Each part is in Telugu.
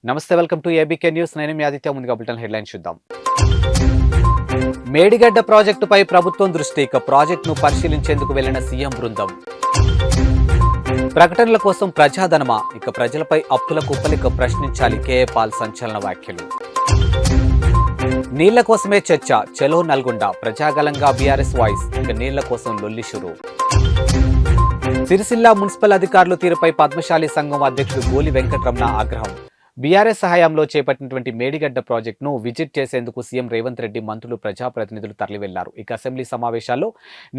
నమస్తే, వెల్కమ్ టు ఏబీకే న్యూస్. నేను మీ ఆదిత్య. ముందుగా బులెటిన్ హెడ్లైన్స్ చూద్దాం. మేడిగడ్డ ప్రాజెక్టుపై ప్రభుత్వం దృష్టి. ప్రాజెక్టును పరిశీలించేందుకు వెళ్లిన సీఎం బృందం. ప్రకటనల కోసం ప్రజాధనమా? ప్రజలపై అప్పుల కుప్పలిక ప్రశ్నించాలి. కేఏ పాల్ సంచలన వ్యాఖ్యలు. నీళ్ల కోసమే చర్చ. చలో నల్గొండ. ప్రజాగలంగా BRS voice. నీళ్ల కోసం లొల్లి షురు. సిరిసిల్ల మున్సిపల్ అధికారుల తీరుపై పద్మశాలి సంఘం అధ్యక్షుడు గోలి వెంకటరమణ ఆగ్రహం. బీఆర్ఎస్ సహాయంలో చేపట్టినటువంటి మేడిగడ్డ ప్రాజెక్టును విజిట్ చేసేందుకు సీఎం రేవంత్ రెడ్డి, మంత్రులు, ప్రజాప్రతినిధులు తరలివెళ్లారు. అసెంబ్లీ సమావేశాల్లో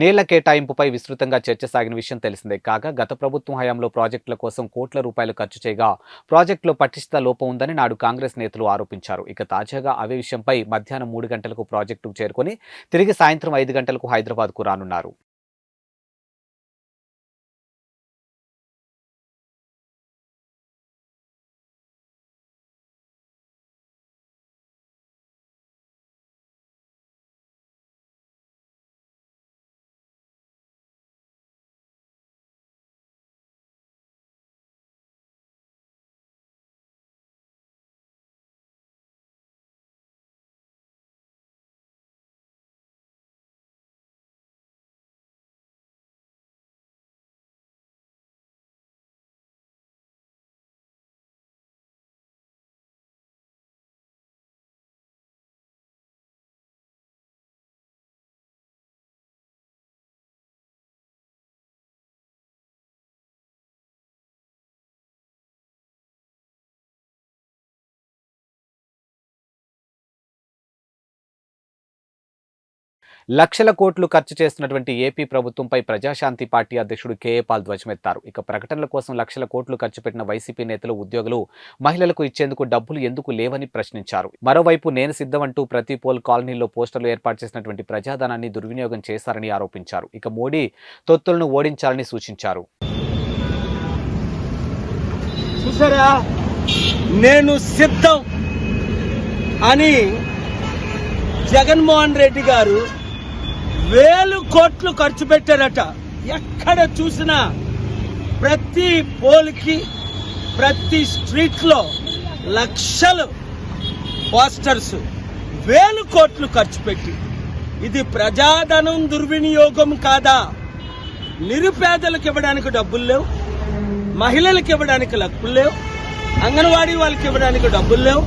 నీళ్ల కేటాయింపుపై విస్తృతంగా చర్చ సాగిన విషయం తెలిసిందే. కాగా గత ప్రభుత్వం హయాంలో ప్రాజెక్టుల కోసం కోట్ల రూపాయలు ఖర్చు చేయగా ప్రాజెక్టులో పటిష్ట లోపం ఉందని నాడు కాంగ్రెస్ నేతలు ఆరోపించారు. తాజాగా అవే విషయంపై మధ్యాహ్నం 3 గంటలకు ప్రాజెక్టుకు చేరుకొని తిరిగి సాయంత్రం 5 గంటలకు హైదరాబాద్కు రానున్నారు. లక్షల కోట్లు ఖర్చు చేస్తున్నటువంటి ఏపీ ప్రభుత్వంపై ప్రజాశాంతి పార్టీ అధ్యక్షుడు కేఏ పాల్ ధ్వజమెత్తారు. ప్రకటనల కోసం లక్షల కోట్లు ఖర్చు పెట్టిన వైసీపీ నేతలు, ఉద్యోగులు మహిళలకు ఇచ్చేందుకు డబ్బులు ఎందుకు లేవని ప్రశ్నించారు. మరోవైపు నేను సిద్ధమంటూ ప్రతి పోల్ కాలనీలో పోస్టర్లు ఏర్పాటు చేసినటువంటి ప్రజాధనాన్ని దుర్వినియోగం చేశారని ఆరోపించారు. మోడీ తొత్తులను ఓడించాలని సూచించారు. చూసారా, నేను సిద్ధం అని జగన్మోహన్ రెడ్డి గారు 1000 కోట్లు ఖర్చు పెట్టారట. ఎక్కడ చూసినా ప్రతి పోల్కి, ప్రతి స్ట్రీట్లో లక్షలు పోస్టర్స్, 1000 కోట్లు ఖర్చు పెట్టి. ఇది ప్రజాధనం దుర్వినియోగం కాదా? నిరుపేదలకు ఇవ్వడానికి డబ్బులు లేవు, మహిళలకు ఇవ్వడానికి డబ్బులు లేవు, అంగన్వాడీ వాళ్ళకి ఇవ్వడానికి డబ్బులు లేవు,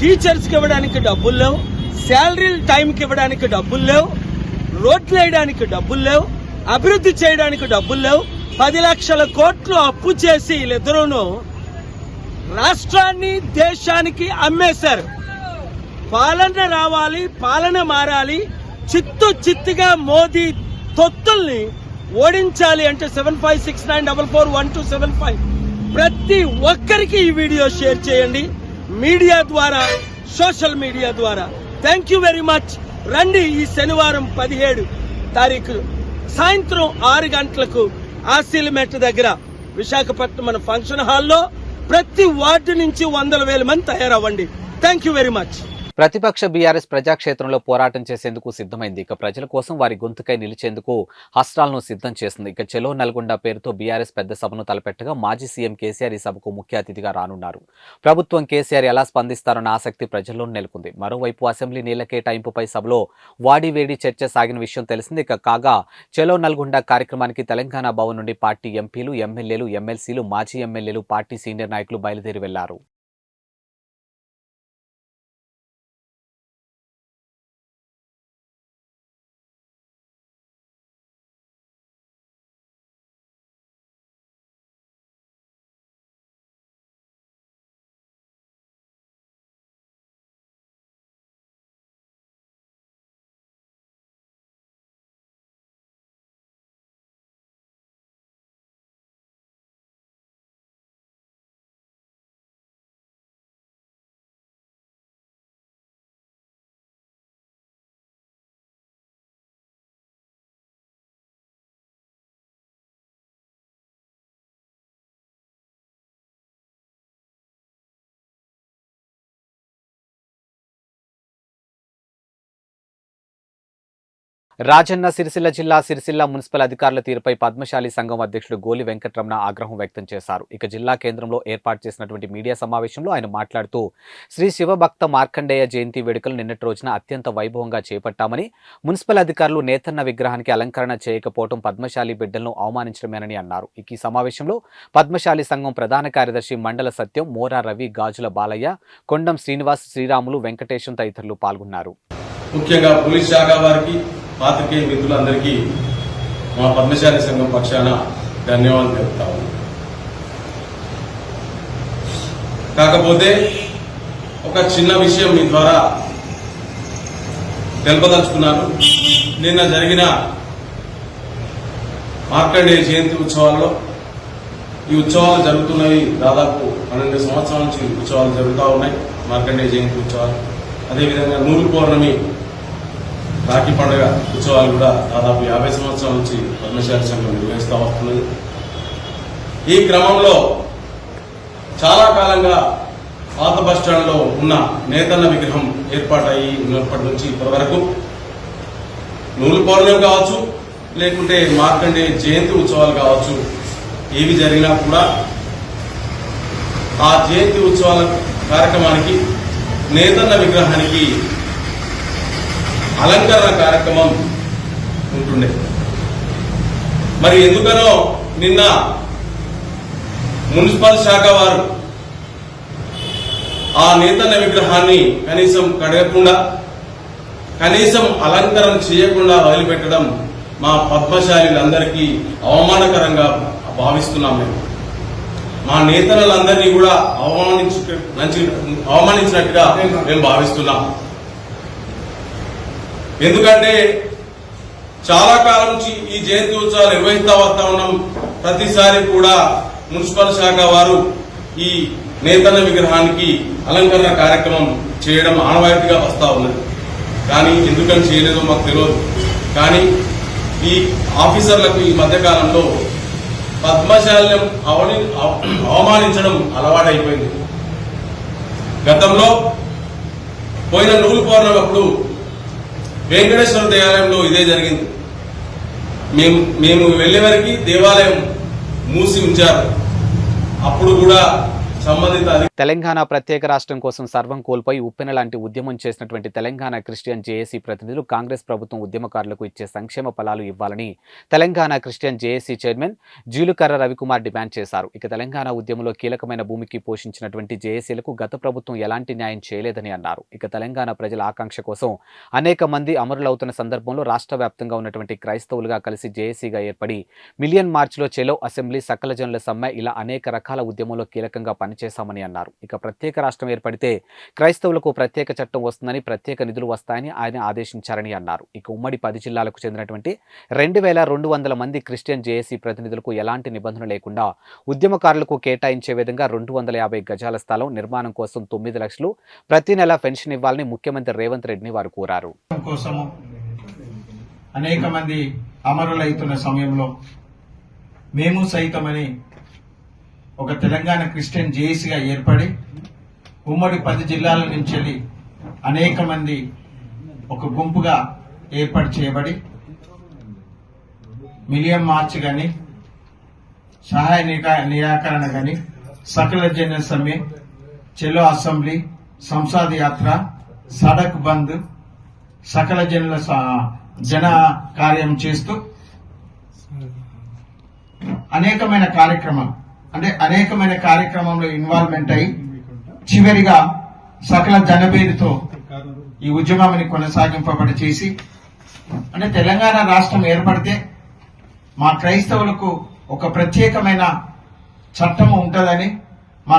టీచర్స్కి ఇవ్వడానికి డబ్బులు లేవు, శాలరీలు టైంకి ఇవ్వడానికి డబ్బులు లేవు, రోడ్లు వేయడానికి డబ్బులు లేవు, అభివృద్ధి చేయడానికి డబ్బులు లేవు. 10 లక్షల కోట్లు అప్పు చేసి వీళ్ళిద్దరూను రాష్ట్రాన్ని, దేశానికి అమ్మేశారు. పాలన రావాలి, పాలన మారాలి, చిత్తుగా మోదీ తొత్తుల్ని ఓడించాలి అంటే 7569441275 ప్రతి ఒక్కరికి ఈ వీడియో షేర్ చేయండి, మీడియా ద్వారా, సోషల్ మీడియా ద్వారా. Thank you very much. రండి, ఈ శనివారం 17 తారీఖు సాయంత్రం 6 గంటలకు ఆసిలిమెట్ దగ్గర విశాఖపట్నం మన ఫంక్షన్ హాల్లో ప్రతి వార్డు నుంచి 100,000 మంది తయారవ్వండి. Thank you very much. ప్రతిపక్ష బీఆర్ఎస్ ప్రజాక్షేత్రంలో పోరాటం చేసేందుకు సిద్ధమైంది. ప్రజల కోసం వారి గొంతుకై నిలిచేందుకు హస్త్రాలను సిద్ధం చేస్తుంది. చెలో నల్గొండ పేరుతో బీఆర్ఎస్ పెద్ద సభను తలపెట్టగా మాజీ సీఎం కేసీఆర్ ఈ సభకు ముఖ్య అతిథిగా రానున్నారు. ప్రభుత్వం, కేసీఆర్ ఎలా స్పందిస్తారన్న ఆసక్తి ప్రజల్లో నెలకొంది. మరోవైపు అసెంబ్లీ నీళ్ల కేటాయింపుపై సభలో వాడివేడి చర్చ సాగిన విషయం తెలిసింది. కాగా చెలో నల్గొండ కార్యక్రమానికి తెలంగాణ భవన్ నుండి పార్టీ ఎంపీలు, ఎమ్మెల్యేలు, ఎమ్మెల్సీలు, మాజీ ఎమ్మెల్యేలు, పార్టీ సీనియర్ నాయకులు బయలుదేరి వెళ్లారు. రాజన్న సిరిసిల్ల జిల్లా సిరిసిల్ల మున్సిపల్ అధికారుల తీరుపై పద్మశాలి సంఘం అధ్యక్షుడు గోలి వెంకట్రమణ ఆగ్రహం వ్యక్తం చేశారు. ఇక జిల్లా కేంద్రంలో ఏర్పాటు చేసినటువంటి మీడియా సమావేశంలో ఆయన మాట్లాడుతూ శ్రీ శివభక్త మార్కండేయ జయంతి వేడుకలు నిన్నటి రోజున అత్యంత వైభవంగా చేపట్టామని, మున్సిపల్ అధికారులు నేతన్న విగ్రహానికి అలంకరణ చేయకపోవడం పద్మశాలి బిడ్డలను అవమానించడమేనని అన్నారు. ఇక ఈ సమావేశంలో పద్మశాలి సంఘం ప్రధాన కార్యదర్శి మండల సత్యం, మోరా రవి, గాజుల బాలయ్య, కొండం శ్రీనివాస్, శ్రీరాములు, వెంకటేశం తదితరులు పాల్గొన్నారు. ముఖ్యంగా పోలీస్ శాఖ వారికి, పాత్రికేయ మిత్రులందరికీ మా పద్మశాలి సంఘం పక్షాన ధన్యవాదాలు చెప్తాము. కాకపోతే ఒక చిన్న విషయం మీ ద్వారా తెలుపదలుచుకున్నాను. నిన్న జరిగిన మార్కండేయ జయంతి ఉత్సవాల్లో ఈ ఉత్సవాలు జరుగుతున్నవి దాదాపు 12 సంవత్సరాల నుంచి ఉత్సవాలు జరుగుతూ ఉన్నాయి. మార్కండేయ జయంతి ఉత్సవాలు, అదేవిధంగా నూలు పౌర్ణమి, రాఖీ పండుగ ఉత్సవాలు కూడా దాదాపు 50 సంవత్సరాల నుంచి పద్మశాలి సంఘం నిర్వహిస్తూ వస్తున్నది. ఈ క్రమంలో చాలా కాలంగా పాత బస్టాండ్లో ఉన్న నేతన్న విగ్రహం ఏర్పాటయ్యి ఉన్నప్పటి నుంచి ఇప్పటి వరకు నూలు పౌర్ణమి కావచ్చు, లేకుంటే మార్కండేయ జయంతి ఉత్సవాలు కావచ్చు, ఏవి జరిగినా కూడా ఆ జయంతి ఉత్సవాల కార్యక్రమానికి నేతన్న విగ్రహానికి అలంకరణ కార్యక్రమం ఉంటుండే. మరి ఎందుకనో నిన్న మున్సిపల్ శాఖ వారు ఆ నేతన్న విగ్రహాన్ని కనీసం కడగకుండా, కనీసం అలంకరణ చేయకుండా వదిలిపెట్టడం మా పద్మశాలీలందరికీ అవమానకరంగా భావిస్తున్నాం. మా నేతలందరినీ కూడా అవమానించినట్టుగా మేము భావిస్తున్నాం. ఎందుకంటే చాలా కాలం నుంచి ఈ జయంతి ఉత్సవాలు నిర్వహిస్తూ వస్తా ఉన్నాం. ప్రతిసారి కూడా మున్సిపల్ శాఖ వారు ఈ నేతన్న విగ్రహానికి అలంకరణ కార్యక్రమం చేయడం ఆనవాయితీగా వస్తూ ఉన్నది. కానీ ఎందుకని చేయలేదో మాకు తెలియదు. కానీ ఈ ఆఫీసర్లకు ఈ మధ్యకాలంలో పద్మశాల్యం అవమానించడం అలవాటైపోయింది. గతంలో పోయిన నూలు పౌర్ణమి అప్పుడు వెంకటేశ్వర దేవాలయంలో ఇదే జరిగింది. మేము వెళ్లే వరకు దేవాలయం మూసి ఉంచారు. అప్పుడు కూడా సంబంధిత తెలంగాణ ప్రత్యేక రాష్ట్రం కోసం సర్వం కోల్పోయి ఉప్పెన లాంటి ఉద్యమం చేసినటువంటి తెలంగాణ క్రిస్టియన్ జేఏసీ ప్రతినిధులు కాంగ్రెస్ ప్రభుత్వం ఉద్యమకారులకు ఇచ్చే సంక్షేమ ఫలాలు ఇవ్వాలని Telangana Christian JAC chairman Jeelukarra Ravikumar demand చేశారు. ఇక తెలంగాణ ఉద్యమంలో కీలకమైన భూమికి పోషించినటువంటి జేఏసీలకు గత ప్రభుత్వం ఎలాంటి న్యాయం చేయలేదని అన్నారు. ఇక తెలంగాణ ప్రజల ఆకాంక్ష కోసం అనేక మంది అమరులవుతున్న సందర్భంలో రాష్ట్ర వ్యాప్తంగా ఉన్నటువంటి క్రైస్తవులుగా కలిసి జేఏసీగా ఏర్పడి మిలియన్ మార్చ్లో చెలో అసెంబ్లీ, సకల జనుల సమ్మె ఇలా అనేక రకాల ఉద్యమంలో కీలకంగా పనిచేశామని అన్నారు. ఇక ప్రత్యేక రాష్ట్రం ఏర్పడితే క్రైస్తవులకు ప్రత్యేక చట్టం వస్తుందని, ప్రత్యేక నిధులు వస్తాయని ఆయన ఆదేశించారని అన్నారు. ఇక ఉమ్మడి 10 జిల్లాలకు చెందినటువంటి 2200 మంది క్రిస్టియన్ జేఏసీ ప్రతినిధులకు ఎలాంటి నిబంధన లేకుండా ఉద్యమకారులకు కేటాయించే విధంగా 250 గజాల స్థలం నిర్మాణం కోసం 9 లక్షలు ప్రతి నెల పెన్షన్ ఇవ్వాలని ముఖ్యమంత్రి రేవంత్ రెడ్డిని వారు కోరారు. అనేక మంది అమరులైతున్న సమయంలో మేము సైతమని ఒక తెలంగాణ క్రిస్టియన్ జేఏసీగా ఏర్పడి ఉమ్మడి 10 జిల్లాల నుంచి అనేక మంది ఒక గుంపుగా ఏర్పాటు చేయబడి మిలియన్ మార్చ్ గాని, సహాయ నిరాకరణ గాని, సకల జన సమ్మె, చెలో అసెంబ్లీ, సంసద్ యాత్ర, సడక్ బంద్, సకల జన కార్యం చేస్తూ అనేకమైన కార్యక్రమంలో ఇన్వాల్వ్మెంట్ అయి చివరిగా సకల జనభేదితో ఈ ఉద్యమాన్ని కొనసాగింపబడి చేసి, అంటే తెలంగాణ రాష్ట్రం ఏర్పడితే మా క్రైస్తవులకు ఒక ప్రత్యేకమైన చట్టము ఉంటుందని, మా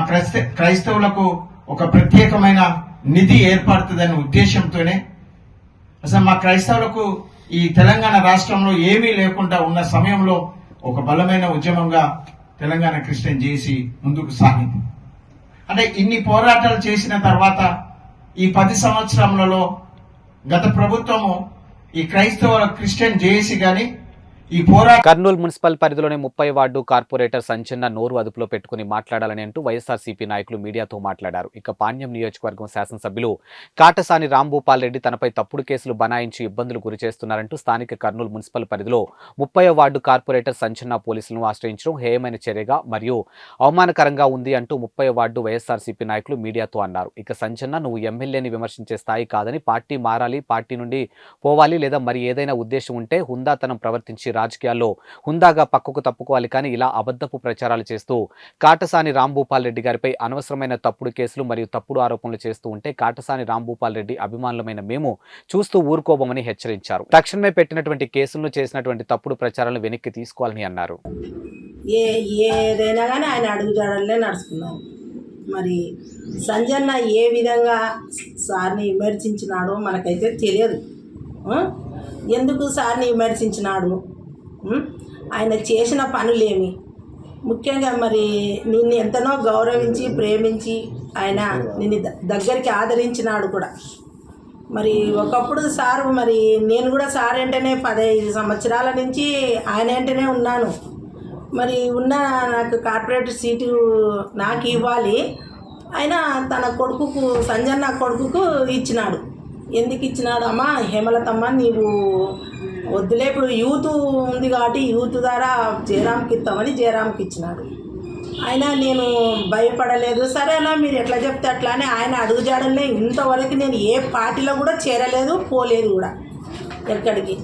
క్రైస్తవులకు ఒక ప్రత్యేకమైన నిధి ఏర్పడుతుందనే ఉద్దేశంతోనే అసలు మా క్రైస్తవులకు ఈ తెలంగాణ రాష్ట్రంలో ఏమీ లేకుండా ఉన్న సమయంలో ఒక బలమైన ఉద్యమంగా తెలంగాణ క్రిస్టియన్ జేఏసీ ముందుకు సాగింది. అంటే ఇన్ని పోరాటాలు చేసిన తర్వాత ఈ 10 సంవత్సరములలో గత ప్రభుత్వము ఈ క్రైస్తవ క్రిస్టియన్ జేఏసీ గాని, ఈ పోరాటం కర్నూలు మున్సిపల్ పరిధిలోని 30 వార్డు కార్పొరేటర్ సంచన్న నోరు అదుపులో పెట్టుకుని మాట్లాడాలని అంటూ వైఎస్ఆర్సీపీ నాయకులు మీడియాతో మాట్లాడారు. ఇక పాణ్యం నియోజకవర్గం శాసనసభ్యులు కాటసాని రాంభూపాల్ రెడ్డి తనపై తప్పుడు కేసులు బనాయించి ఇబ్బందులు గురిచేస్తున్నారంటూ స్థానిక కర్నూలు మున్సిపల్ పరిధిలో 30 వార్డు కార్పొరేటర్ సంచన్న పోలీసులను ఆశ్రయించడం హేయమైన చర్యగా మరియు అవమానకరంగా ఉంది అంటూ 30 వార్డు వైఎస్ఆర్సీపీ నాయకులు మీడియాతో అన్నారు. ఇక సంచన్న నువ్వు ఎమ్మెల్యేని విమర్శించే స్థాయి కాదని, పార్టీ మారాలి, పార్టీ నుండి పోవాలి లేదా మరి ఏదైనా ఉద్దేశం ఉంటే హుందాతనం ప్రవర్తించి రాజకీయాల్లో హుందాగా పక్కకు తప్పుకోవాలి, కానీ ఇలా అబద్ధపు ప్రచారాలు చేస్తూ కాటసాని రాంభూపాల్ రెడ్డి గారిపై అనవసరమైన తప్పుడు కేసులు మరియు తప్పుడు ఆరోపణలు చేస్తూ ఉంటే కాటసాని రాంభూపాల్ రెడ్డి అభిమానులమైన మేము చూస్తూ ఊరుకోబోమని హెచ్చరించారు. తక్షణమే పెట్టినటువంటి కేసులను చేసినటువంటి తప్పుడు ప్రచారాలను వెనక్కి తీసుకోవాలని అన్నారు. ఏదైనా కానీ ఆయన అడుగుజాడలే నడుచుకున్నారు. మరి సంజన్న ఏ విధంగా సార్ని విమర్శించినాడో మనకైతే తెలియదు. ఎందుకు సార్ని విమర్శించినాడు, ఆయన చేసిన పనులేమి, ముఖ్యంగా మరి నిన్ను ఎంతనో గౌరవించి ప్రేమించి ఆయన నిన్ను దగ్గరికి ఆదరించినాడు కూడా. మరి ఒకప్పుడు సారు, మరి నేను కూడా సార్ వెంటనే 15 సంవత్సరాల నుంచి ఆయన వెంటనే ఉన్నాను. మరి నాకు కార్పొరేటర్ సీటు నాకు ఇవ్వాలి, ఆయన తన కొడుకుకు సంజన్న కొడుకుకు ఇచ్చినాడు. ఎందుకు ఇచ్చినాడు? అమ్మా హేమలతమ్మ నీవు వద్దులే, ఇప్పుడు యూత్ ఉంది కాబట్టి యూత్ ద్వారా జయరామ్కి ఇస్తామని జయరామ్కి ఇచ్చినాడు. అయినా నేను భయపడలేదు. సరేనా మీరు ఎట్లా చెప్తే అట్లానే ఆయన అడుగుజాడలే. ఇంతవరకు నేను ఏ పార్టీలో కూడా చేరలేదు, పోలేదు కూడా ఎక్కడికి.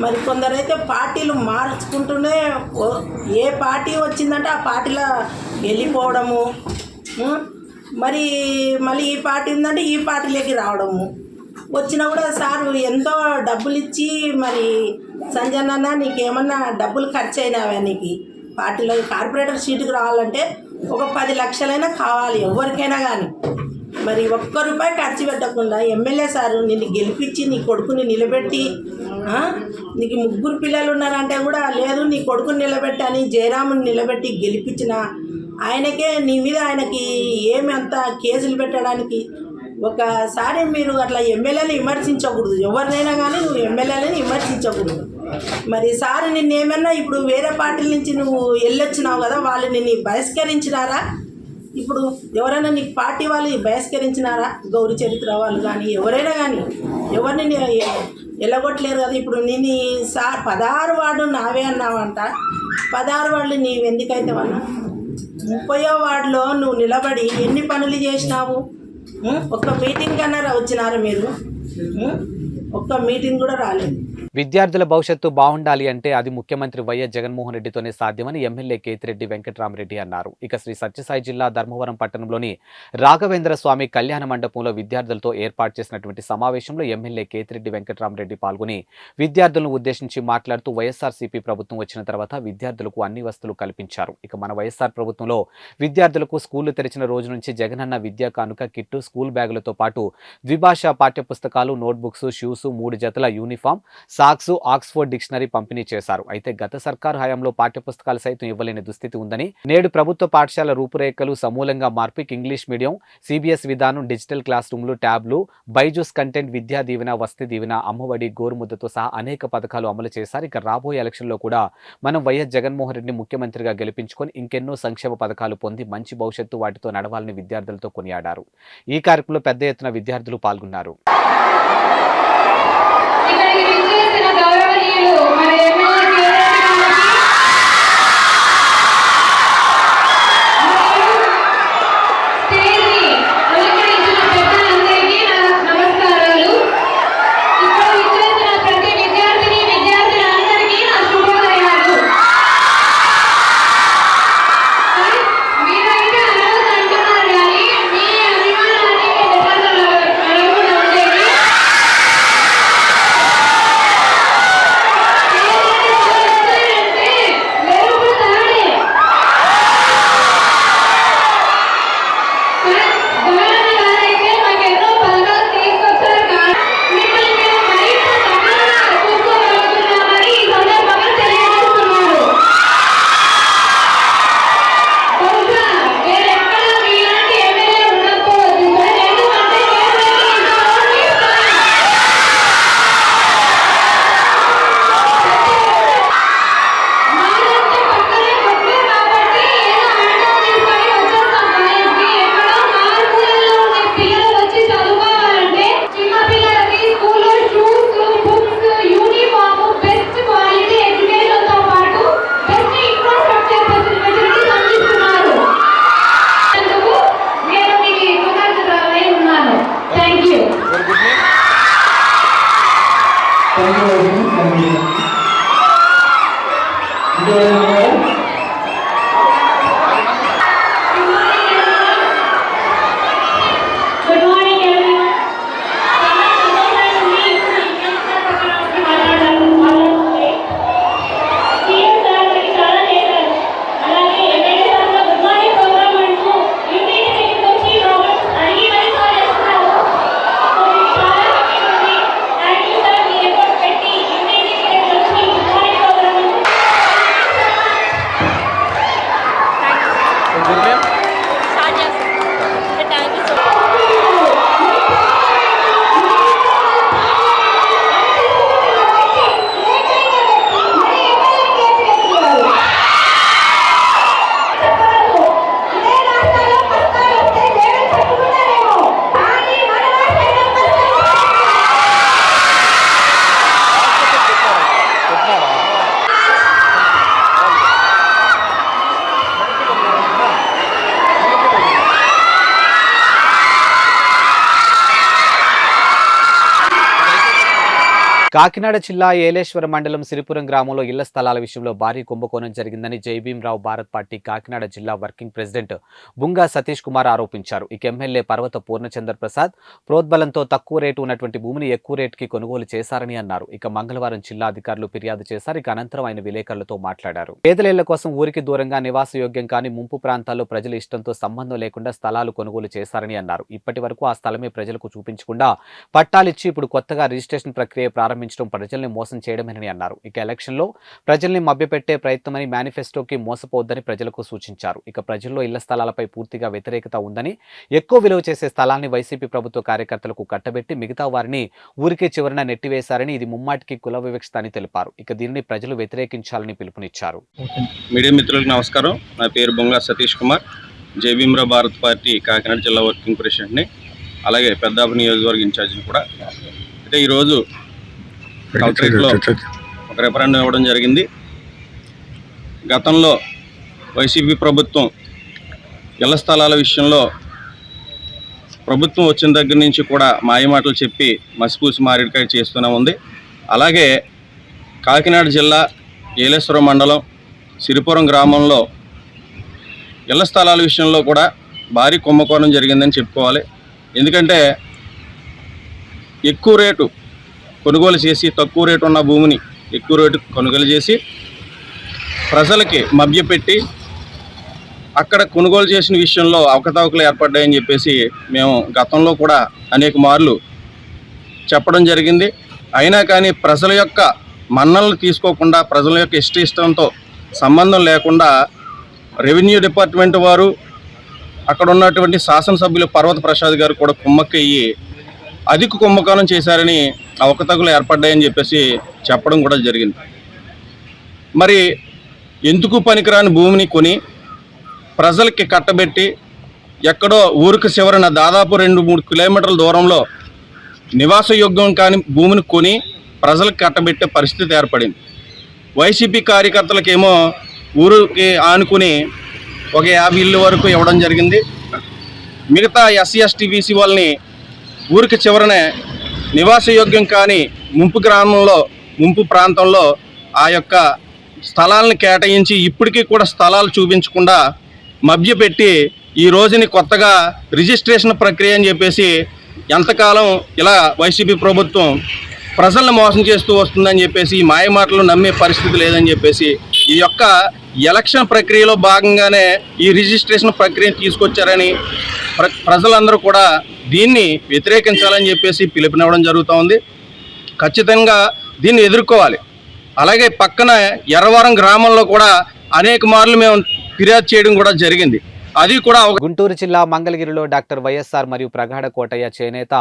మరి కొందరైతే పార్టీలు మార్చుకుంటూనే ఏ పార్టీ వచ్చిందంటే ఆ పార్టీలో వెళ్ళిపోవడము, మరి మళ్ళీ ఈ పార్టీ ఉందంటే ఈ పార్టీలోకి రావడము. వచ్చినా కూడా సారు ఎంతో డబ్బులు ఇచ్చి, మరి సంజన్న నీకేమన్నా డబ్బులు ఖర్చు అయినావా, నీకు పార్టీలో కార్పొరేటర్ సీటుకు రావాలంటే ఒక 10 లక్షలైనా కావాలి ఎవరికైనా కానీ. మరి ఒక్క రూపాయి ఖర్చు పెట్టకుండా ఎమ్మెల్యే సారు నిన్ను గెలిపించి నీ కొడుకుని నిలబెట్టి, నీకు 3 పిల్లలు ఉన్నారంటే కూడా లేదు నీ కొడుకుని నిలబెట్టి అని జయరాముని నిలబెట్టి గెలిపించిన ఆయనకే నీ మీద ఆయనకి ఏమి అంత కేసులు పెట్టడానికి. ఒకసారి మీరు అట్లా ఎమ్మెల్యేని విమర్శించకూడదు, ఎవరినైనా కానీ నువ్వు ఎమ్మెల్యేని విమర్శించకూడదు. మరి సార్ నిన్నేమన్నా ఇప్పుడు వేరే పార్టీల నుంచి నువ్వు వెళ్ళొచ్చినావు కదా, వాళ్ళు నిన్ను బహిష్కరించినారా? ఇప్పుడు ఎవరైనా నీకు పార్టీ వాళ్ళు బహిష్కరించినారా? గౌరీ చరిత్ర వాళ్ళు కానీ ఎవరైనా కానీ ఎవరిని వెళ్ళగొట్టలేరు కదా. ఇప్పుడు నేను సార్ 16 వార్డు నావే అన్నావంట, 16 వార్డులు నీవెందుకైతే వన్నా 30వ వార్డులో నువ్వు నిలబడి ఎన్ని పనులు చేసినావు? ఒక్క మీటింగ్ కన్నా వచ్చినారా మీరు? ఒక్క మీటింగ్ కూడా రాలేదు. విద్యార్థుల భవిష్యత్తు బాగుండాలి అంటే అది ముఖ్యమంత్రి వైఎస్ జగన్మోహన్ రెడ్డితోనే సాధ్యమని ఎమ్మెల్యే కేతిరెడ్డి వెంకటరామరెడ్డి అన్నారు. ఇక శ్రీ సత్యసాయి జిల్లా ధర్మవరం పట్టణంలోని రాఘవేంద్ర స్వామి కళ్యాణ మండపంలో విద్యార్థులతో ఏర్పాటు చేసినటువంటి సమావేశంలో ఎమ్మెల్యే కేతిరెడ్డి వెంకటరామరెడ్డి పాల్గొని విద్యార్థులను ఉద్దేశించి మాట్లాడుతూ వైఎస్ఆర్సీపీ ప్రభుత్వం వచ్చిన తర్వాత విద్యార్థులకు అన్ని వసతులు కల్పించారు. ఇక మన వైఎస్ఆర్ ప్రభుత్వంలో విద్యార్థులకు స్కూళ్లు తెరిచిన రోజు నుంచి జగనన్న విద్యా కానుక కిట్టు, స్కూల్ బ్యాగులతో పాటు ద్విభాషా పాఠ్యపుస్తకాలు, నోట్బుక్స్, షూస్, 3 జతల యూనిఫామ్, సాక్స్, ఆక్స్ఫోర్డ్ డిక్షనరీ పంపిణీ చేశారు. అయితే గత సర్కారు హయాంలో పాఠ్యపుస్తకాలు సైతం ఇవ్వలేని దుస్థితి ఉందని, నేడు ప్రభుత్వ పాఠశాల రూపురేఖలు సమూలంగా మార్పు, ఇంగ్లీష్ మీడియం, సిబిఎస్ విధానం, డిజిటల్ క్లాస్ రూమ్లు, ట్యాబ్లు, బైజూస్ కంటెంట్, విద్యా దీవెన, వసతి దీవెన, అమ్మఒడి, గోరుముద్దతో సహా అనేక పథకాలు అమలు చేశారు. ఇక రాబోయే ఎలక్షన్లో కూడా మనం వైఎస్ జగన్మోహన్ రెడ్డిని ముఖ్యమంత్రిగా గెలిపించుకొని ఇంకెన్నో సంక్షేమ పథకాలు పొంది మంచి భవిష్యత్తు వాటితో నడవాలని విద్యార్థులతో కొనియాడారు. ఈ కార్యక్రమంలో పెద్ద ఎత్తున విద్యార్థులు పాల్గొన్నారు. మీరైతే అనవద్దు అంటున్నారు కానీ మీ అభిమానాన్ని కాకినాడ జిల్లా ఏలేశ్వర మండలం సిరిపురం గ్రామంలో ఇళ్ల స్థలాల విషయంలో భారీ కుంభకోణం జరిగిందని జైభీంరావు భారత్ పార్టీ కాకినాడ జిల్లా వర్కింగ్ ప్రెసిడెంట్ బుంగా సతీష్ కుమార్ ఆరోపించారు. ఇక ఎమ్మెల్యే పర్వత పూర్ణచంద్ర ప్రసాద్ ప్రోద్బలంతో తక్కువ రేటు ఉన్నటువంటి భూమిని ఎక్కువ రేటుకి కొనుగోలు చేశారని అన్నారు. ఇక మంగళవారం జిల్లా అధికారులు ఫిర్యాదు చేశారు. ఇక అనంతరం ఆయన విలేకరులతో మాట్లాడారు. పేదల కోసం ఊరికి దూరంగా నివాసయోగ్యం కాని ముంపు ప్రాంతాల్లో ప్రజల ఇష్టంతో సంబంధం లేకుండా స్థలాలు కొనుగోలు చేశారని అన్నారు. ఇప్పటి వరకు ఆ స్థలమే ప్రజలకు చూపించకుండా పట్టాలిచ్చి ఇప్పుడు కొత్తగా రిజిస్ట్రేషన్ ప్రక్రియ ప్రారంభించడం ప్రజల్ని మోసం చేయడమేనని అన్నారు. ఇక ఎలక్షన్లో ప్రజల్ని మభ్యపెట్టే ప్రయత్నమని మేనిఫెస్టోకి మోసపోవద్దని ప్రజలకు సూచించారు. ఇక ప్రజల్లో ఇళ్ల స్థలాలపై పూర్తిగా వ్యతిరేకత ఉందని, ఎక్కువ విలువ చేసే స్థలాన్ని వైసీపీ ప్రభుత్వ కార్యకర్తలకు కట్టబెట్టి మిగతా వారిని ఊరికే చివరన నెట్టివేశారని, ఇది ముమ్మాటికి కుల వివక్షత అని తెలిపారు. ఇక దీనిని ప్రజలు వ్యతిరేకించాలని పిలుపునిచ్చారు. మీడియా మిత్రులకు నమస్కారం. నా పేరు బొంగా సతీష్ కుమార్, జైభీంరావు భారత్ పార్టీ కాకినాడ జిల్లా వర్కింగ్ ప్రెసిడెంట్ని, అలాగే పెద్దాపురం నియోజకవర్గ ఇన్ఛార్జిని కూడా. అయితే ఈరోజు కలెక్టరేట్లో ఒక రెఫరెండం ఇవ్వడం జరిగింది. గతంలో వైసీపీ ప్రభుత్వం ఇళ్ల స్థలాల విషయంలో ప్రభుత్వం వచ్చిన దగ్గర నుంచి కూడా మాయమాటలు చెప్పి మసిపూసి మారేడుకాయ చేస్తూనే ఉంది. అలాగే కాకినాడ జిల్లా ఏలేశ్వరం మండలం సిరిపురం గ్రామంలో ఇళ్ల స్థలాల విషయంలో కూడా భారీ కుంభకోణం జరిగిందని చెప్పుకోవాలి. ఎందుకంటే ఎక్కువ రేటు కొనుగోలు చేసి తక్కువ రేటు ఉన్న భూమిని ఎక్కువ రేటు కొనుగోలు చేసి ప్రజలకి మభ్యపెట్టి అక్కడ కొనుగోలు చేసిన విషయంలో అవకతవకలు ఏర్పడ్డాయని చెప్పేసి మేము గతంలో కూడా అనేక మార్లు చెప్పడం జరిగింది. అయినా కానీ ప్రజల యొక్క మన్నలను తీసుకోకుండా, ప్రజల యొక్క ఇష్టంతో సంబంధం లేకుండా రెవెన్యూ డిపార్ట్మెంట్ వారు, అక్కడ ఉన్నటువంటి శాసనసభ్యులు పర్వత ప్రసాద్ గారు కూడా కుమ్మక్కయ్యి అధిక కుంభకోణం చేశారని, అవకతవకలు ఏర్పడ్డాయని చెప్పేసి చెప్పడం కూడా జరిగింది. మరి ఎందుకు పనికిరాని భూమిని కొని ప్రజలకి కట్టబెట్టి ఎక్కడో ఊరికి చివరన దాదాపు 2-3 కిలోమీటర్ల దూరంలో నివాసయోగ్యం కాని భూమిని కొని ప్రజలకు కట్టబెట్టే పరిస్థితి ఏర్పడింది. వైసీపీ కార్యకర్తలకేమో ఊరికి ఆనుకుని ఒక 50 ఇళ్ళు వరకు ఇవ్వడం జరిగింది. మిగతా ఎస్సీ ఎస్టీ బీసీ వాళ్ళని ఊరికి చివరనే నివాసయోగ్యం కాని ముంపు ప్రాంతంలో ఆ యొక్క స్థలాలను కేటాయించి ఇప్పటికీ కూడా స్థలాలు చూపించకుండా మభ్యపెట్టి ఈ రోజుని కొత్తగా రిజిస్ట్రేషన్ ప్రక్రియ అని చెప్పేసి ఎంతకాలం ఇలా వైసీపీ ప్రభుత్వం ప్రజలను మోసం చేస్తూ వస్తుందని చెప్పేసి ఈ మాయమాటలు నమ్మే పరిస్థితి లేదని చెప్పేసి ఈ యొక్క ఎలక్షన్ ప్రక్రియలో భాగంగానే ఈ రిజిస్ట్రేషన్ ప్రక్రియను తీసుకొచ్చారని ప్రజలందరూ కూడా దీన్ని వ్యతిరేకించాలని చెప్పేసి పిలుపునివ్వడం జరుగుతూ ఉంది. ఖచ్చితంగా దీన్ని ఎదుర్కోవాలి. అలాగే పక్కన ఎర్రవరం గ్రామంలో కూడా అనేక మార్లు మేము ఫిర్యాదు చేయడం కూడా జరిగింది. అది కూడా గుంటూరు జిల్లా మంగళగిరిలో డాక్టర్ వైఎస్ఆర్ మరియు ప్రగాఢ కోటయ్య చేనేత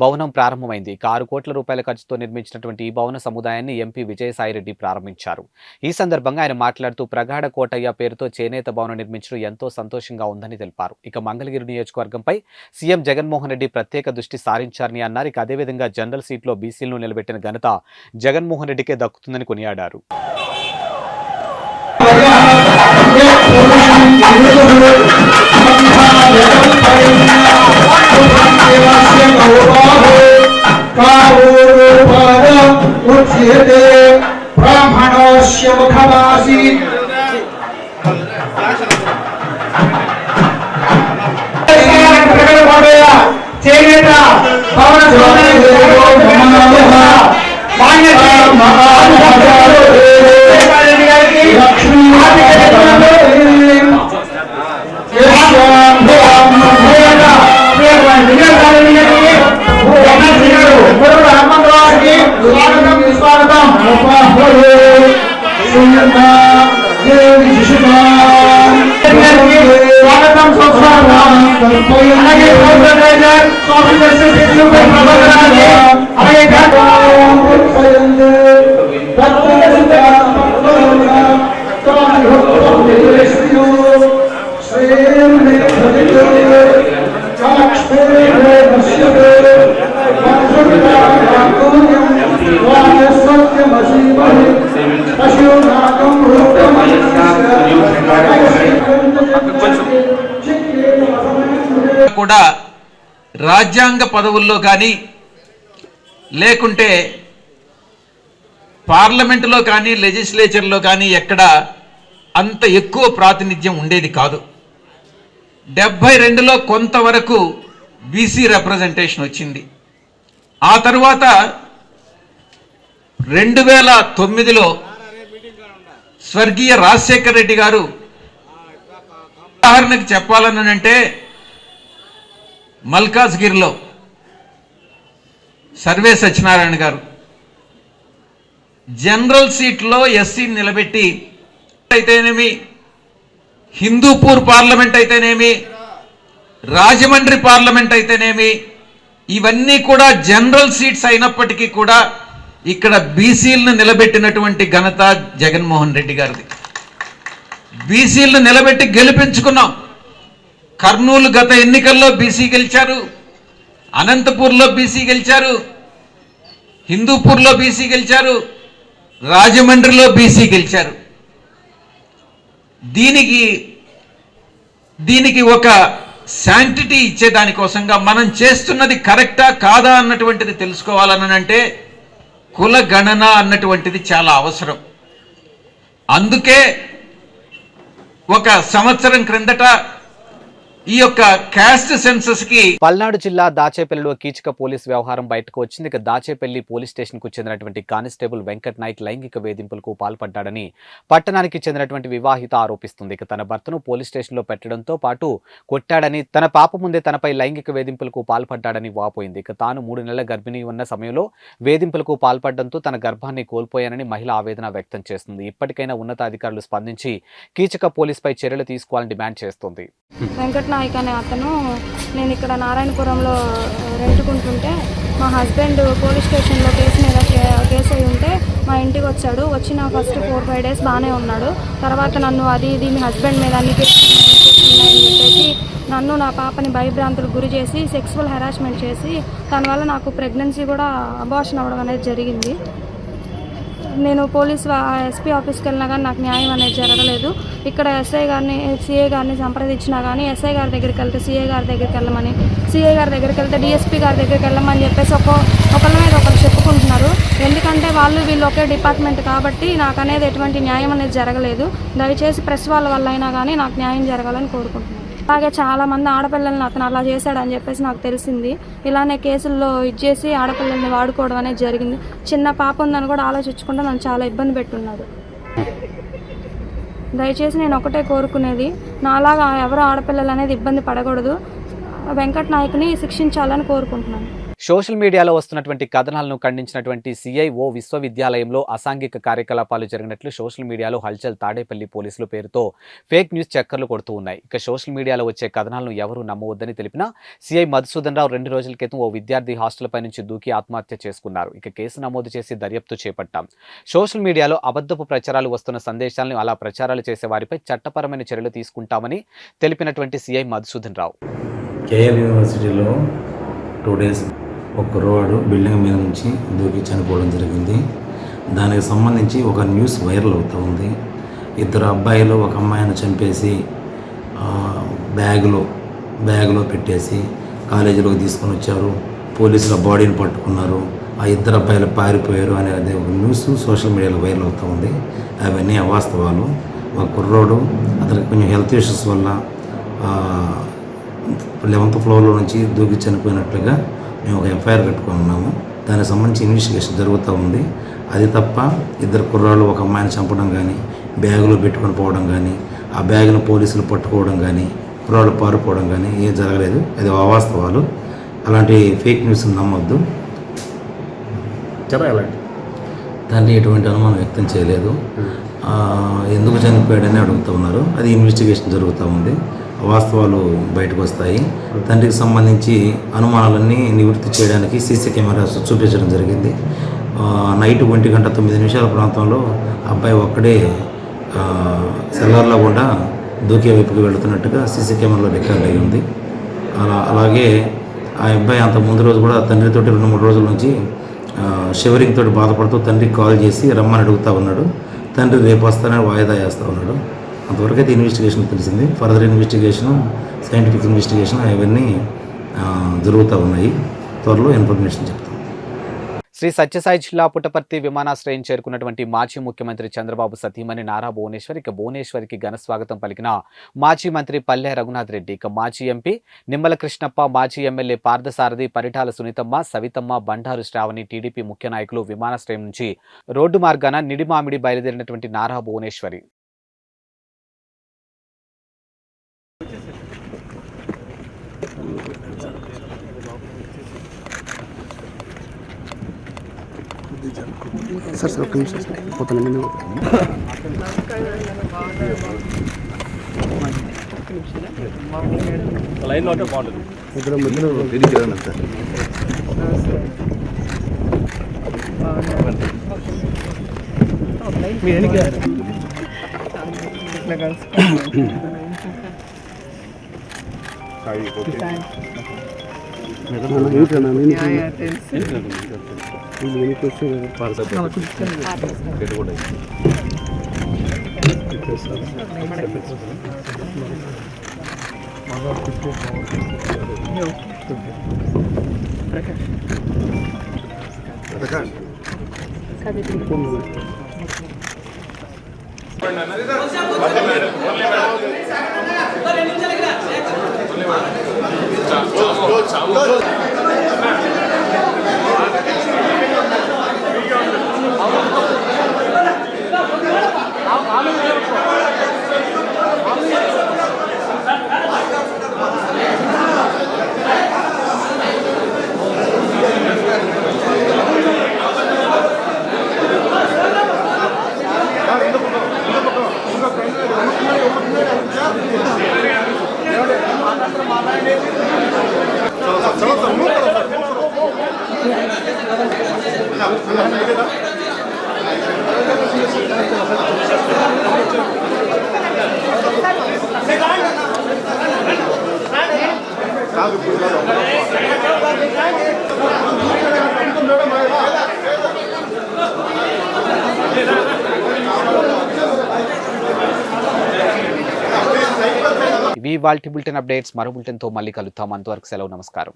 భవనం ప్రారంభమైంది. 6 కోట్ల రూపాయల ఖర్చుతో నిర్మించినటువంటి ఈ భవన సముదాయాన్ని ఎంపీ విజయసాయిరెడ్డి ప్రారంభించారు. ఈ సందర్భంగా ఆయన మాట్లాడుతూ ప్రగాఢ కోటయ్య పేరుతో చేనేత భవనం నిర్మించడం ఎంతో సంతోషంగా ఉందని తెలిపారు. ఇక మంగళగిరి నియోజకవర్గంపై సీఎం జగన్మోహన్ రెడ్డి ప్రత్యేక దృష్టి సారించారని అన్నారు. ఇక అదేవిధంగా జనరల్ సీట్లో బీసీలను నిలబెట్టిన ఘనత జగన్మోహన్ రెడ్డికే దక్కుతుందని కొనియాడారు. బ్రాహ్మణోస్య ముఖమాసి చేనేత కూడా రాజ్యాంగ పదవుల్లో కానీ లేకుంటే పార్లమెంటులో కానీ లెజిస్లేచర్లో కానీ ఎక్కడ అంత ఎక్కువ ప్రాతినిధ్యం ఉండేది కాదు. 72లో కొంతవరకు బీసీ రిప్రజెంటేషన్ వచ్చింది. ఆ తర్వాత 2009లో స్వర్గీయ రాజశేఖర రెడ్డి గారు, ఉదాహరణకు చెప్పాలనంటే మల్కాజ్గిరిలో సర్వే సత్యనారాయణ గారు జనరల్ సీట్లో ఎస్సీని నిలబెట్టి అయితేనేమి, హిందూపూర్ పార్లమెంట్ అయితేనేమి, రాజమండ్రి పార్లమెంట్ అయితేనేమి, ఇవన్నీ కూడా జనరల్ సీట్స్ అయినప్పటికీ కూడా ఇక్కడ బీసీలను నిలబెట్టినటువంటి ఘనత జగన్మోహన్ రెడ్డి గారిది. బీసీలను నిలబెట్టి గెలిపించుకున్నాం. కర్నూలు గత ఎన్నికల్లో బీసీ గెలిచారు, అనంతపూర్లో బీసీ గెలిచారు, హిందూపూర్లో బీసీ గెలిచారు, రాజమండ్రిలో బీసీ గెలిచారు. దీనికి ఒక శాంటిటీ ఇచ్చేదానికోసంగా మనం చేస్తున్నది కరెక్టా కాదా అన్నటువంటిది తెలుసుకోవాలనంటే కుల గణన అన్నటువంటిది చాలా అవసరం. అందుకే ఒక సంవత్సరం క్రిందట ఈ యొక్క క్యాస్ట్ సెన్సస్ కి పల్నాడు జిల్లా దాచేపల్లిలో కీచక పోలీస్ వ్యవహారం బయటకు వచ్చింది. ఇక దాచేపల్లి పోలీస్ స్టేషన్ కు చెందినటువంటి కానిస్టేబుల్ వెంకట్ నాయక్ లైంగిక వేధింపులకు పాల్పడ్డాడని పట్టణానికి చెందినటువంటి వివాహిత ఆరోపిస్తుంది. ఇక తన భర్తను పోలీస్ స్టేషన్ లో పెట్టడంతో పాటు కొట్టాడని, తన పాప ముందే తనపై లైంగిక వేధింపులకు పాల్పడ్డాడని వాపోయింది. ఇక తాను 3 నెలల గర్భిణీ ఉన్న సమయంలో వేధింపులకు పాల్పడడంతో తన గర్భాన్ని కోల్పోయానని మహిళ ఆవేదన వ్యక్తం చేస్తుంది. ఇప్పటికైనా ఉన్నతాధికారులు స్పందించి కీచక పోలీస్ పై చర్యలు తీసుకోవాలని డిమాండ్ చేస్తుంది. వెంకట్ నాయక్ అనే అతను, నేను ఇక్కడ నారాయణపురంలో రెంటుకుంటుంటే మా హస్బెండ్ పోలీస్ స్టేషన్లో కేసు అయి ఉంటే మా ఇంటికి వచ్చాడు. వచ్చిన ఫస్ట్ 4-5 డేస్ బాగానే ఉన్నాడు. తర్వాత నన్ను అది ఇది మీ హస్బెండ్ మీద అన్ని కేసులు ఉన్నాయని చెప్పేసి నన్ను, నా పాపని భయభ్రాంతులకు గురి చేసి సెక్సువల్ హెరాస్మెంట్ చేసి తన వల్ల నాకు ప్రెగ్నెన్సీ కూడా అబార్షన్ అవ్వడం అనేది జరిగింది. నేను ఎస్పీ ఆఫీస్కి వెళ్ళినా కానీ నాకు న్యాయం అనేది జరగలేదు. ఇక్కడ సిఐ గారిని సంప్రదించినా కానీ ఎస్ఐ గారి దగ్గరికి వెళ్తే సిఐ గారి దగ్గరికి వెళ్ళమని, సిఐ గారి దగ్గరికి వెళ్తే డిఎస్పీ గారి దగ్గరికి వెళ్ళమని చెప్పేసి ఒకళ్ళ మీద ఒకరు చెప్పుకుంటున్నారు. ఎందుకంటే వీళ్ళు ఒకే డిపార్ట్మెంట్ కాబట్టి నాకు అనేది ఎటువంటి న్యాయం అనేది జరగలేదు. దయచేసి ప్రెస్ వాళ్ళ వల్ల అయినా కానీ నాకు న్యాయం జరగాలని కోరుకుంటున్నాను. అలాగే చాలామంది ఆడపిల్లల్ని అతను అలా చేశాడని చెప్పేసి నాకు తెలిసింది. ఇలానే కేసుల్లో ఇచ్చేసి ఆడపిల్లల్ని వాడుకోవడం అనేది జరిగింది. చిన్న పాప ఉందని కూడా ఆలోచించకుండా నన్ను చాలా ఇబ్బంది పెట్టున్నాడు. దయచేసి నేను ఒకటే కోరుకునేది, నాలాగా ఎవరు ఆడపిల్లలు అనేది ఇబ్బంది పడకూడదు. వెంకట్ నాయక్ని శిక్షించాలని కోరుకుంటున్నాను. సోషల్ మీడియాలో వస్తున్నటువంటి కథనాలను ఖండించినటువంటి సిఐఓ విశ్వవిద్యాలయంలో అసాంఘిక కార్యకలాపాలు జరిగినట్లు సోషల్ మీడియాలో హల్చల్ తాడేపల్లి పోలీసుల పేరుతో ఫేక్ న్యూస్ చక్కర్లు కొడుతూ ఉన్నాయి. ఇక సోషల్ మీడియాలో వచ్చే కథనాలను ఎవరూ నమ్మవద్దని తెలిపిన సిఐ మధుసూదన్ రావు 2 రోజుల క్రితం ఓ విద్యార్థి హాస్టల్పై నుంచి దూకి ఆత్మహత్య చేసుకున్నారు. ఇక కేసు నమోదు చేసి దర్యాప్తు చేపట్టాం. సోషల్ మీడియాలో అబద్ధపు ప్రచారాలు వస్తున్న సందేశాలను అలా ప్రచారాలు చేసే వారిపై చట్టపరమైన చర్యలు తీసుకుంటామని తెలిపినటువంటి సిఐ మధుసూదన్ రావు. కేఎల్ యూనివర్సిటీలో 2 డేస్ ఒక కుర్రవాడు బిల్డింగ్ మీద నుంచి దూకి చనిపోవడం జరిగింది. దానికి సంబంధించి ఒక న్యూస్ వైరల్ అవుతూ ఉంది. 2 అబ్బాయిలు ఒక అమ్మాయిని చంపేసి బ్యాగులో పెట్టేసి కాలేజీలోకి తీసుకొని వచ్చారు. పోలీసుల బాడీని పట్టుకున్నారు. ఆ 2 అబ్బాయిలు పారిపోయారు అనేది ఒక న్యూస్ సోషల్ మీడియాలో వైరల్ అవుతూ ఉంది. అవన్నీ అవాస్తవాలు. ఒక కుర్రోడు అతనికి కొంచెం హెల్త్ ఇష్యూస్ వల్ల 11th ఫ్లోర్లో నుంచి దూకి చనిపోయినట్లుగా మేము ఒక ఎఫ్ఐఆర్ కట్టుకున్నాము. దానికి సంబంధించి ఇన్వెస్టిగేషన్ జరుగుతూ ఉంది. అది తప్ప 2 కుర్రాళ్ళు ఒక అమ్మాయిని చంపడం కానీ, బ్యాగులో పెట్టుకొని పోవడం కానీ, ఆ బ్యాగును పోలీసులు పట్టుకోవడం కానీ, కుర్రాళ్ళు పారిపోవడం కానీ ఏం జరగలేదు. అది అవాస్తవాలు. అలాంటి ఫేక్ న్యూస్ నమ్మొద్దు. దాన్ని ఎటువంటి అనుమానం వ్యక్తం చేయలేదు. ఎందుకు చనిపోయాడని అడుగుతూ ఉన్నారు. అది ఇన్వెస్టిగేషన్ జరుగుతూ ఉంది. వాస్తవాలు బయటకు వస్తాయి. తండ్రికి సంబంధించి అనుమానాలన్నీ నివృత్తి చేయడానికి సీసీ కెమెరాస్ చూపించడం జరిగింది. నైట్ 1:09 ప్రాంతంలో అబ్బాయి ఒక్కడే సెల్లార్లో కూడా దూకే వైపుకి వెళుతున్నట్టుగా సీసీ కెమెరాలో రికార్డ్ అయి ఉంది. అలాగే ఆ అబ్బాయి అంత ముందు రోజు కూడా తండ్రితోటి 2-3 రోజుల నుంచి షివరింగ్ తోటి బాధపడుతూ తండ్రికి కాల్ చేసి రమ్మని అడుగుతూ ఉన్నాడు. తండ్రి రేపు వస్తానని వాయిదా వేస్తూ ఉన్నాడు. అంతవరకు అయితే ఇన్వెస్టిగేషన్ తెలిసింది. ఫర్దర్ ఇన్వెస్టిగేషను, సైంటిఫిక్ ఇన్వెస్టిగేషన్ అవన్నీ జరుగుతూ ఉన్నాయి. త్వరలో ఇన్ఫర్మేషన్ చెప్తాం. శ్రీ సత్యసాయి జిల్లా పుట్టపర్తి విమానాశ్రయం చేరుకున్నటువంటి మాజీ ముఖ్యమంత్రి చంద్రబాబు సతీమణి నారా భువనేశ్వర్ భువనేశ్వరికి ఘన స్వాగతం పలికిన మాజీ మంత్రి పల్లె రఘునాథ్ రెడ్డి మాజీ ఎంపీ నిమ్మల కృష్ణప్ప మాజీ ఎమ్మెల్యే పార్థసారథి పరిటాల సునీతమ్మ సవితమ్మ బండారు శ్రావణి టీడీపీ ముఖ్య నాయకులు విమానాశ్రయం నుంచి రోడ్డు మార్గాన నిడిమామిడి బయలుదేరినటువంటి నారా భువనేశ్వరి సార్ ఒక్క నిమిషం పోతాను లైన్లో ఉంటే బాగుంటుంది. ఇక్కడ మధ్యలో తిరిగి రండి సార్. మీరు ఎన్ని ఇవి వాల్టి బులెటిన్ అప్డేట్స్. మరో బులెటిన్తో మళ్ళీ కలుద్దాం. అంతవరకు సెలవు. నమస్కారం.